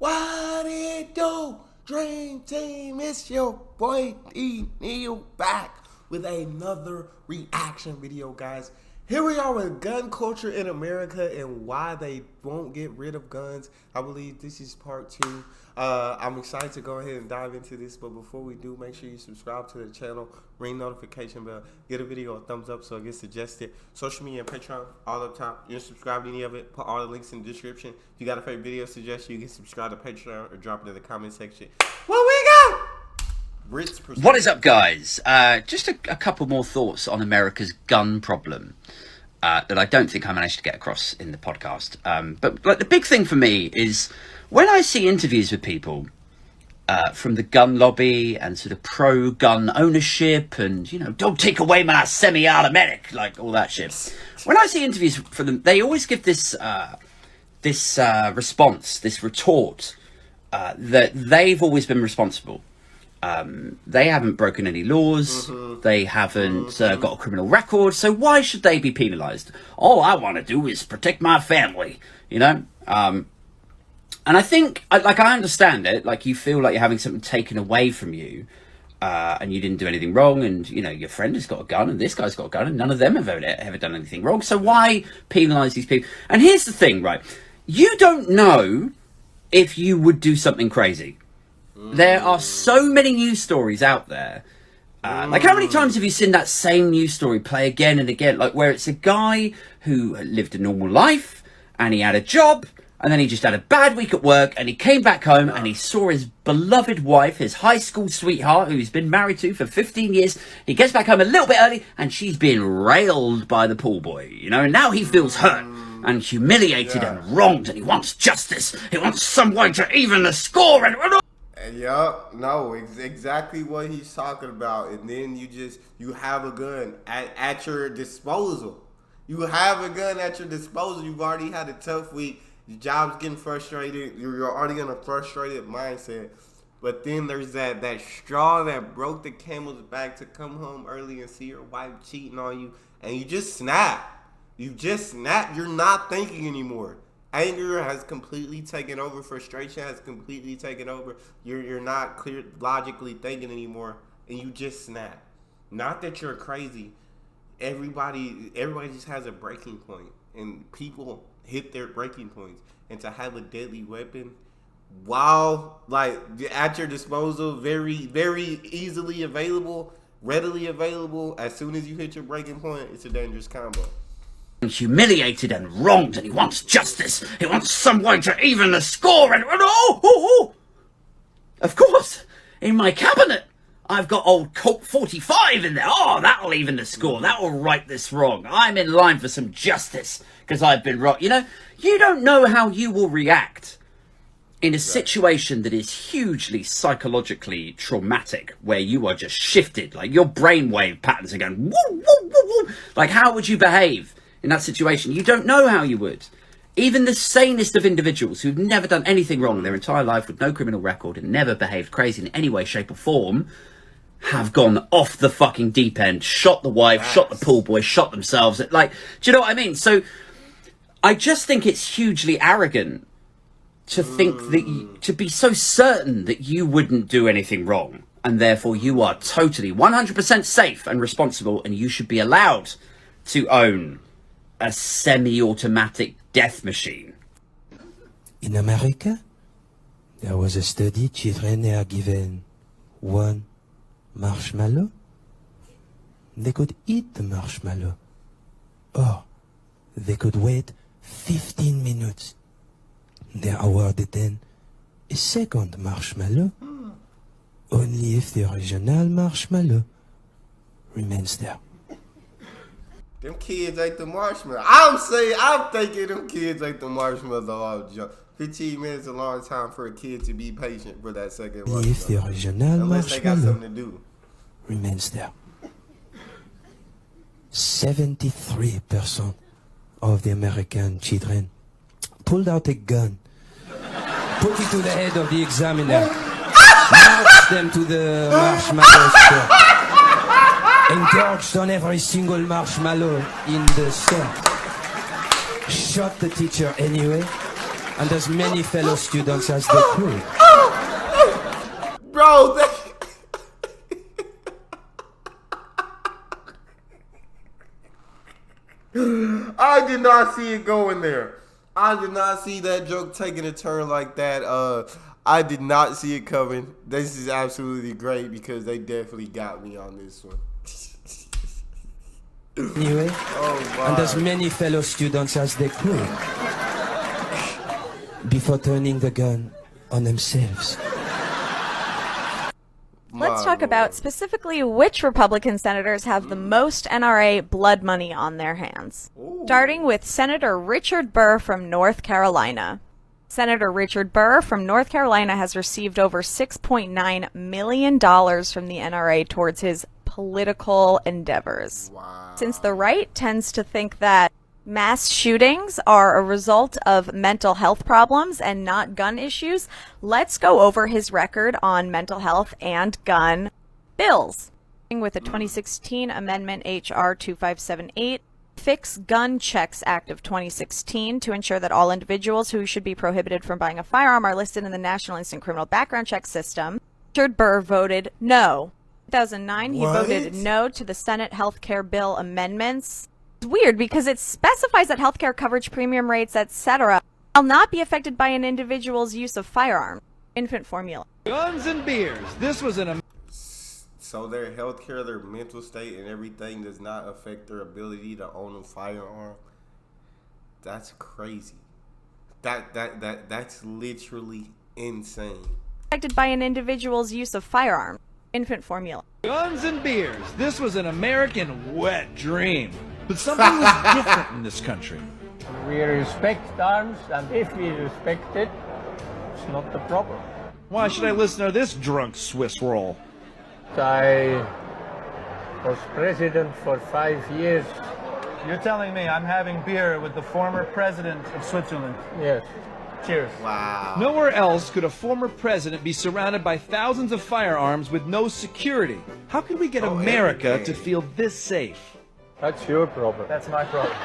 What it do? Dream Team, it's your boy Neal back with another reaction video, guys. Here we are with gun culture in America and why they won't get rid of guns. I believe this is part 2. I'm excited to go ahead and dive into this, but before we do, make sure you subscribe to the channel, ring notification bell, get a video a thumbs up so it gets suggested. Social media and Patreon, all up top. You can subscribe to any of it, put all the links in the description. If you got a favorite video suggestion, you can subscribe to Patreon or drop it in the comment section. What we got? What is up, guys? Just a couple more thoughts on America's gun problem that I don't think I managed to get across in the podcast. But like, the big thing for me is when I see interviews with people from the gun lobby and sort of pro-gun ownership and, you know, don't take away my semi-automatic, like all that shit. When I see interviews for them, they always give this response, this retort that they've always been responsible. They haven't broken any laws. They haven't got a criminal record. So why should they be penalised? All I want to do is protect my family, you know? And I think, I understand it. Like, you feel like you're having something taken away from you, and you didn't do anything wrong. And, you know, your friend has got a gun and this guy's got a gun and none of them have ever done anything wrong. So why penalise these people? And here's the thing, right? You don't know if you would do something crazy. There are so many news stories out there. Like, how many times have you seen that same news story play again and again? Like, where it's a guy who lived a normal life and he had a job and then he just had a bad week at work and he came back home and he saw his beloved wife, his high school sweetheart, who he's been married to for 15 years. He gets back home a little bit early and she's being railed by the pool boy, you know, and now he feels hurt and humiliated and wronged and he wants justice. He wants some way to even the score and... Yup, no, exactly what he's talking about. And then you have a gun at your disposal. You have a gun at your disposal. You've already had a tough week. Your job's getting frustrated. You're already in a frustrated mindset. But then there's that straw that broke the camel's back to come home early and see your wife cheating on you. And you just snap. You just snap. You're not thinking anymore. Anger has completely taken over. Frustration has completely taken over. You're not clear logically thinking anymore, and you just snap. Not that you're crazy. Everybody just has a breaking point, and people hit their breaking points. And to have a deadly weapon, while like at your disposal, very, very easily available, readily available, as soon as you hit your breaking point, it's a dangerous combo. Humiliated and wronged and he wants justice. He wants some way to even the score and of course, in my cabinet I've got old Colt 45 in there. Oh, that'll even the score. That'll right this wrong. I'm in line for some justice because I've been wrong. You know, you don't know how you will react in a situation that is hugely psychologically traumatic, where you are just shifted, like your brainwave patterns are going woo, woo, woo, woo. Like, how would you behave in that situation? You don't know how you would. Even the sanest of individuals who've never done anything wrong in their entire life, with no criminal record and never behaved crazy in any way, shape or form, have gone off the fucking deep end, shot the wife, shot the pool boy, shot themselves. Like, do you know what I mean? So I just think it's hugely arrogant to think that to be so certain that you wouldn't do anything wrong, and therefore you are totally 100% safe and responsible, and you should be allowed to own a semi-automatic death machine. In America, there was a study. Children are given one marshmallow. They could eat the marshmallow, or they could wait 15 minutes. They are awarded then a second marshmallow, only if the original marshmallow remains there. Them kids ate the marshmallow. I'm thinking them kids ate the marshmallow all jump. 15 minutes is a long time for a kid to be patient for that second marshmallow. If the original unless they got marshmallow something to do. Remains there. 73% of the American children pulled out a gun, put it to the head of the examiner, marched them to the marshmallow store, engorged on every single marshmallow in the store, shot the teacher anyway, and as many fellow students as they could. Bro, I did not see it going there. I did not see that joke taking a turn like that. I did not see it coming. This is absolutely great because they definitely got me on this one. Anyway, Oh and as my. many fellow students as they could before turning the gun on themselves. Let's talk about specifically which Republican senators have the most NRA blood money on their hands. Starting with Senator Richard Burr from North Carolina. Senator Richard Burr from North Carolina has received over $6.9 million from the NRA towards his political endeavors. Wow. Since the right tends to think that mass shootings are a result of mental health problems and not gun issues, let's go over his record on mental health and gun bills. With the 2016 Amendment H.R. 2578, Fix Gun Checks Act of 2016 to ensure that all individuals who should be prohibited from buying a firearm are listed in the National Instant Criminal Background Check System. Richard Burr voted no. In 2009, he voted no to the Senate health care bill amendments. It's weird because it specifies that healthcare coverage, premium rates, etc. will not be affected by an individual's use of firearms. Infant formula. Guns and beers. This was an So their healthcare, their mental state, and everything does not affect their ability to own a firearm. That's crazy. That's literally insane. Affected by an individual's use of firearms. Infant formula. guns and beers. This was an American wet dream. But something was different in this country. We respect arms, and if we respect it, it's not the problem. Why should I listen to this drunk Swiss roll? I was president for 5 years. You're telling me I'm having beer with the former president of Switzerland. Yes. Cheers. Wow. Nowhere else could a former president be surrounded by thousands of firearms with no security. How could we get America to feel this safe? That's your problem. That's my problem.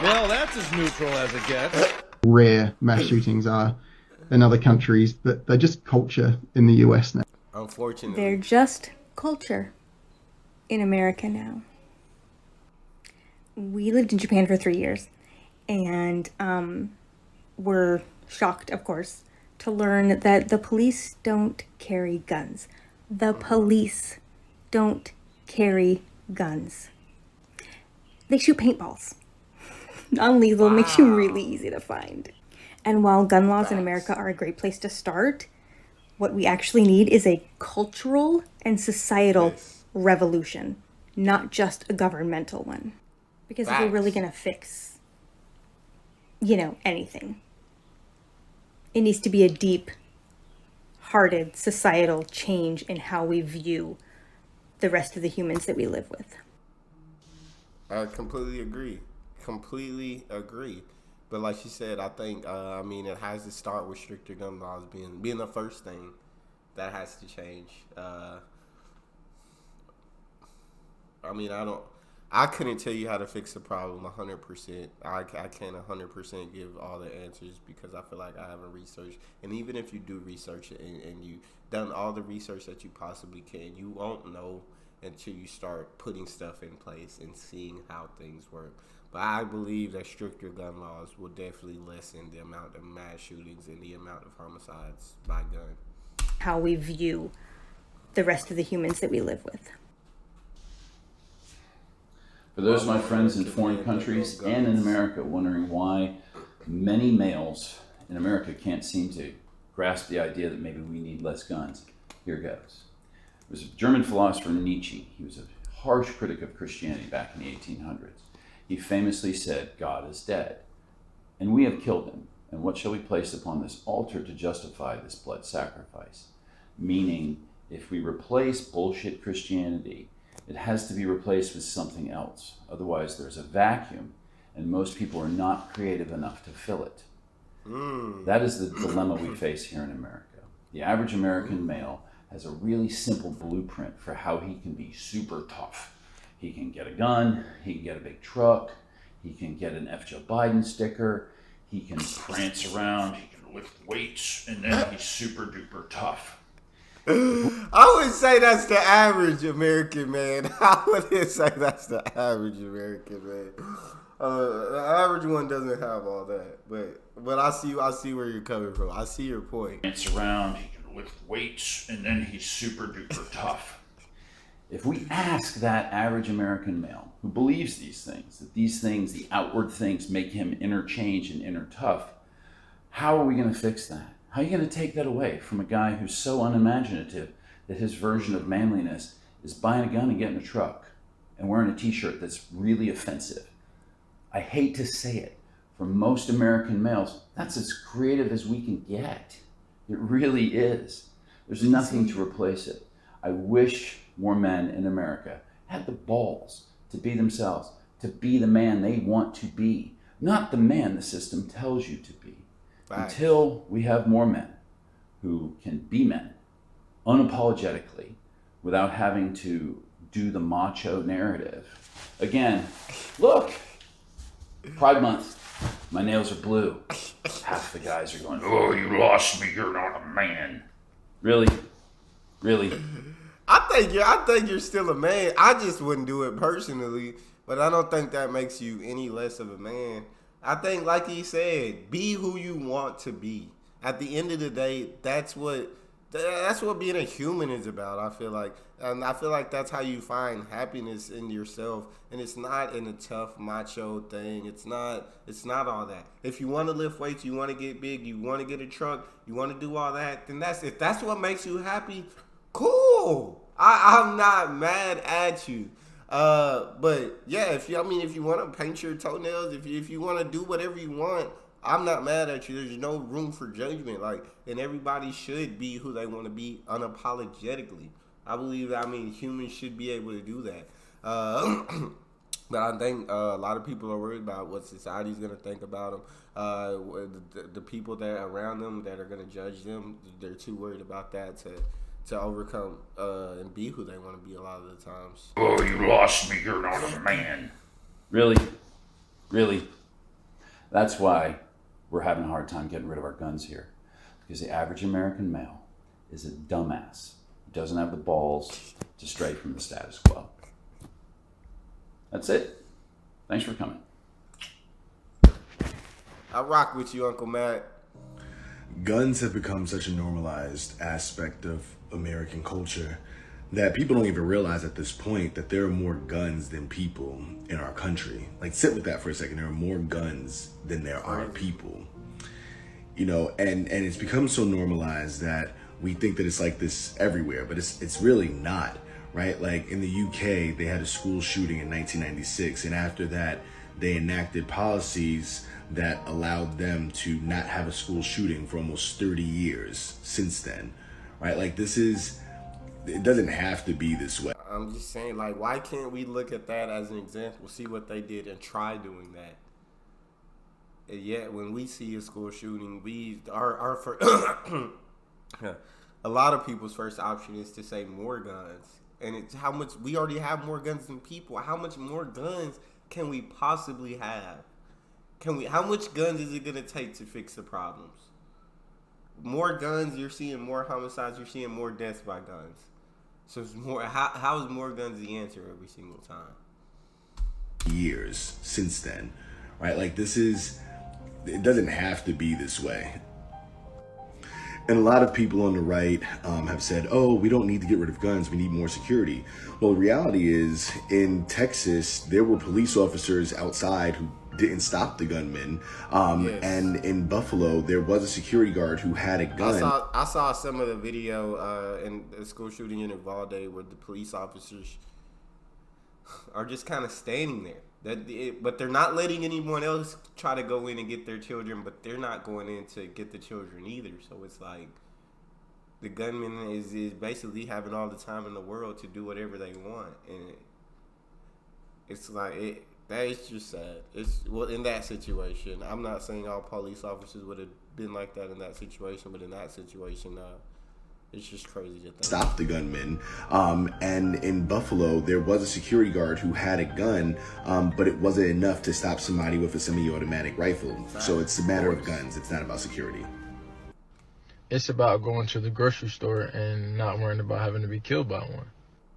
Well, that's as neutral as it gets. Rare mass shootings are in other countries, but they're just culture in the US now. Unfortunately. They're just culture in America now. We lived in Japan for 3 years, and were shocked, of course, to learn that the police don't carry guns. The police don't carry guns. They shoot paintballs. Non-lethal makes you really easy to find. And while gun laws in America are a great place to start, what we actually need is a cultural and societal revolution, not just a governmental one. Because if we're really going to fix, anything, it needs to be a deep-hearted societal change in how we view the rest of the humans that we live with. I completely agree. But like you said, I think, it has to start with stricter gun laws being the first thing that has to change. I couldn't tell you how to fix the problem 100%. I can't 100% give all the answers because I feel like I haven't researched. And even if you do research it and you've done all the research that you possibly can, you won't know until you start putting stuff in place and seeing how things work. But I believe that stricter gun laws will definitely lessen the amount of mass shootings and the amount of homicides by gun. How we view the rest of the humans that we live with. For those of my friends in foreign countries and in America wondering why many males in America can't seem to grasp the idea that maybe we need less guns, here goes. There was a German philosopher, Nietzsche. He was a harsh critic of Christianity back in the 1800s. He famously said, God is dead, and we have killed him. And what shall we place upon this altar to justify this blood sacrifice? Meaning, if we replace bullshit Christianity, it has to be replaced with something else. Otherwise, there's a vacuum, and most people are not creative enough to fill it. That is the dilemma we face here in America. The average American male has a really simple blueprint for how he can be super tough. He can get a gun, he can get a big truck, he can get an F. Joe Biden sticker, he can prance around, he can lift weights, and then he's super duper tough. I would say that's the average American man. I wouldn't say that's the average American man. The average one doesn't have all that, but I see where you're coming from. I see your point. Prance around, he can lift weights, and then he's super duper tough. If we ask that average American male who believes these things, that these things, the outward things, make him inner change and inner tough, how are we going to fix that? How are you going to take that away from a guy who's so unimaginative that his version of manliness is buying a gun and getting a truck and wearing a t-shirt that's really offensive? I hate to say it, for most American males, that's as creative as we can get. It really is. There's nothing to replace it. I wish more men in America had the balls to be themselves, to be the man they want to be, not the man the system tells you to be. Right. Until we have more men who can be men unapologetically without having to do the macho narrative. Again, look, Pride Month, my nails are blue. Half the guys are going, oh, you lost me, you're not a man. Really? Really? I think you're still a man. I just wouldn't do it personally, but I don't think that makes you any less of a man. I think, like he said, be who you want to be. At the end of the day, that's what being a human is about. I feel like, and I feel like that's how you find happiness in yourself. And it's not in a tough macho thing. It's not all that. If you want to lift weights, you want to get big, you want to get a truck, you want to do all that, then if that's what makes you happy, cool. I'm not mad at you. But yeah, if you want to paint your toenails, if you want to do whatever you want, I'm not mad at you. There's no room for judgment. And everybody should be who they want to be unapologetically. I believe, humans should be able to do that. But I think a lot of people are worried about what society's going to think about them. The people that are around them that are going to judge them, they're too worried about that to overcome and be who they want to be a lot of the times. Oh, you lost me. You're not a man. Really? Really? That's why we're having a hard time getting rid of our guns here. Because the average American male is a dumbass who doesn't have the balls to stray from the status quo. That's it. Thanks for coming. I rock with you, Uncle Matt. Guns have become such a normalized aspect of American culture that people don't even realize at this point that there are more guns than people in our country. Like, sit with that for a second. There are more guns than there are people. You know, and it's become so normalized that we think that it's like this everywhere, but it's really not, right? Like in the UK, they had a school shooting in 1996, and after that, they enacted policies that allowed them to not have a school shooting for almost 30 years since then, right? Like it doesn't have to be this way. I'm just saying, why can't we look at that as an example, see what they did, and try doing that? And yet, when we see a school shooting, a lot of people's first option is to say more guns. And it's how much we already have more guns than people. How much more guns can we possibly have? How much guns is it going to take to fix the problems? More guns, you're seeing more homicides, you're seeing more deaths by guns. So it's more. How is more guns the answer every single time? Years since then, right? Like it doesn't have to be this way. And a lot of people on the right have said, oh, we don't need to get rid of guns, we need more security. Well, the reality is, in Texas, there were police officers outside who didn't stop the gunmen. Yes. And in Buffalo, there was a security guard who had a gun. I saw some of the video in the school shooting in Uvalde where the police officers are just kind of standing there. But they're not letting anyone else try to go in and get their children, but they're not going in to get the children either. So it's like the gunman is basically having all the time in the world to do whatever they want. And it's like, that is just sad. In that situation, I'm not saying all police officers would have been like that in that situation, but in that situation, It's just crazy to think. Stop the gunmen. And in Buffalo, there was a security guard who had a gun, but it wasn't enough to stop somebody with a semi-automatic rifle. So it's a matter of guns. It's not about security. It's about going to the grocery store and not worrying about having to be killed by one.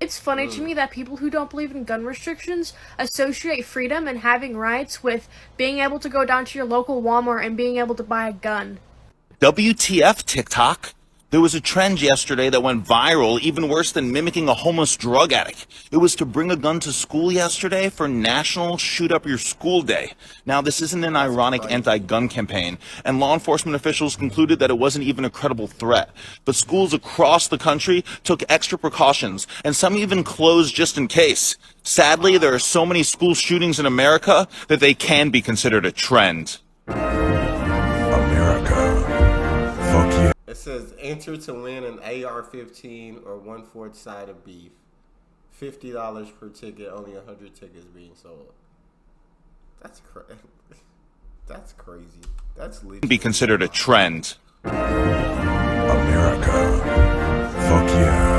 It's funny to me that people who don't believe in gun restrictions associate freedom and having rights with being able to go down to your local Walmart and being able to buy a gun. WTF, TikTok? There was a trend yesterday that went viral, even worse than mimicking a homeless drug addict. It was to bring a gun to school yesterday for National Shoot Up Your School Day. Now, this isn't an ironic anti-gun campaign, and law enforcement officials concluded that it wasn't even a credible threat. But schools across the country took extra precautions, and some even closed just in case. Sadly, there are so many school shootings in America that they can be considered a trend. It says enter to win an AR-15 or 1/4 side of beef. $50 per ticket. Only 100 tickets being sold. That's crazy. That's crazy. That's literally Be considered a trend. America. Fuck yeah.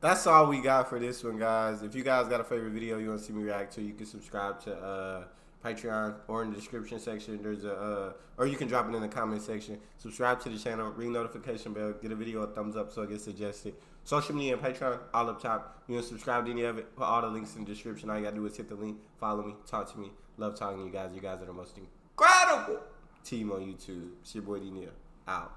That's all we got for this one, guys. If you guys got a favorite video you want to see me react to, you can subscribe to Patreon, or in the description section there's a or you can drop it in the comment section. Subscribe to the channel, ring notification bell, get a video a thumbs up so it gets suggested. Social media and Patreon all up top. You can subscribe to any of it, put all the links in the description. All you gotta do is hit the link, follow me, talk to me. Love talking to you guys. You guys are the most incredible team on YouTube. It's your boy D Neal. Out.